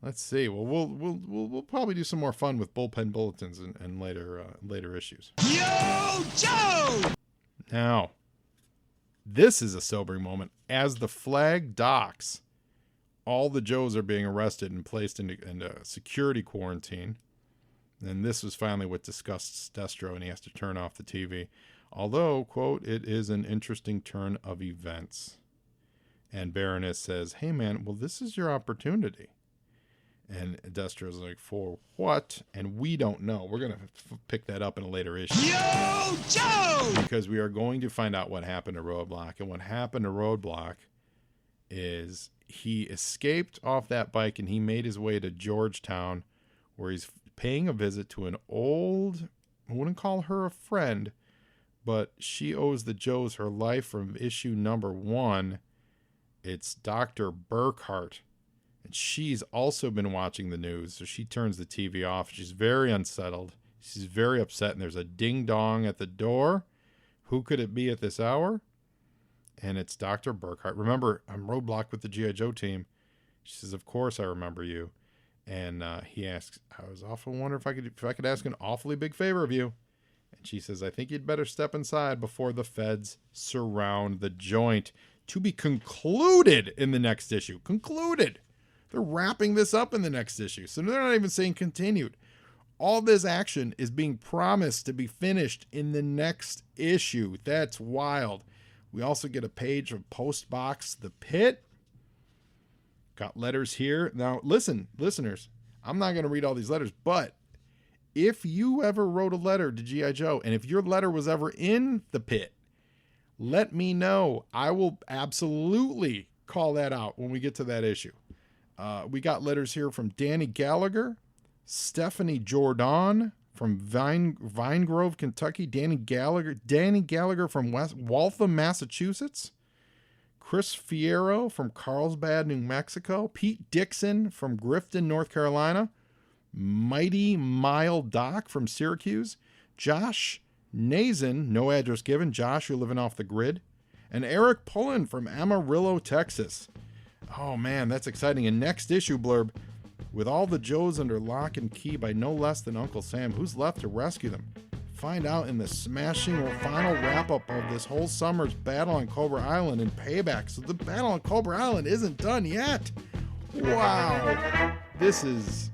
Let's see. Well, we'll probably do some more fun with Bullpen Bulletins and later issues. Yo, Joe! Now, this is a sobering moment. As the flag docks, all the Joes are being arrested and placed into security quarantine. And this was finally what disgusts Destro, and he has to turn off the TV. Although, quote, it is an interesting turn of events. And Baroness says, hey man, well, this is your opportunity. And Destro's like, for what? And we don't know. We're going to pick that up in a later issue. Yo, Joe! Because we are going to find out what happened to Roadblock. And what happened to Roadblock is he escaped off that bike and he made his way to Georgetown, where he's paying a visit to an old, I wouldn't call her a friend, but she owes the Joes her life from issue #1. It's Dr. Burkhart. And she's also been watching the news, so she turns the TV off. She's very unsettled. She's very upset, and there's a ding-dong at the door. Who could it be at this hour? And it's Dr. Burkhart. Remember, I'm Roadblock with the G.I. Joe team. She says, of course I remember you. And he asks, I was awful wondering if I could ask an awfully big favor of you. And she says, I think you'd better step inside before the feds surround the joint. To be concluded in the next issue. Concluded. They're wrapping this up in the next issue. So they're not even saying continued. All this action is being promised to be finished in the next issue. That's wild. We also get a page of Postbox The Pit. Got letters here. Now, listen, listeners, I'm not going to read all these letters, but if you ever wrote a letter to G.I. Joe, and if your letter was ever in the pit, let me know. I will absolutely call that out when we get to that issue. We got letters here from Danny Gallagher, Stephanie Jordan from Vine Grove, Kentucky, Danny Gallagher from Waltham, Massachusetts, Chris Fierro from Carlsbad, New Mexico, Pete Dixon from Grifton, North Carolina, Mighty Mile Doc from Syracuse, Josh Nazen, no address given, Josh, you're living off the grid, and Eric Pullen from Amarillo, Texas. Oh man, that's exciting. And next issue blurb, with all the Joes under lock and key by no less than Uncle Sam, who's left to rescue them? Find out in the smashing final wrap-up of this whole summer's battle on Cobra Island and payback. So the battle on Cobra Island isn't done yet. Wow. This is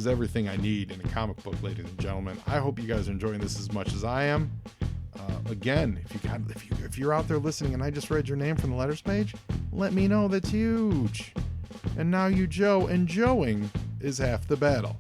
everything I need in a comic book, ladies and gentlemen. I hope you guys are enjoying this as much as I am. Again, if you're out there listening and I just read your name from the letters page, let me know. That's huge. And now you Joe, and Joeing is half the battle.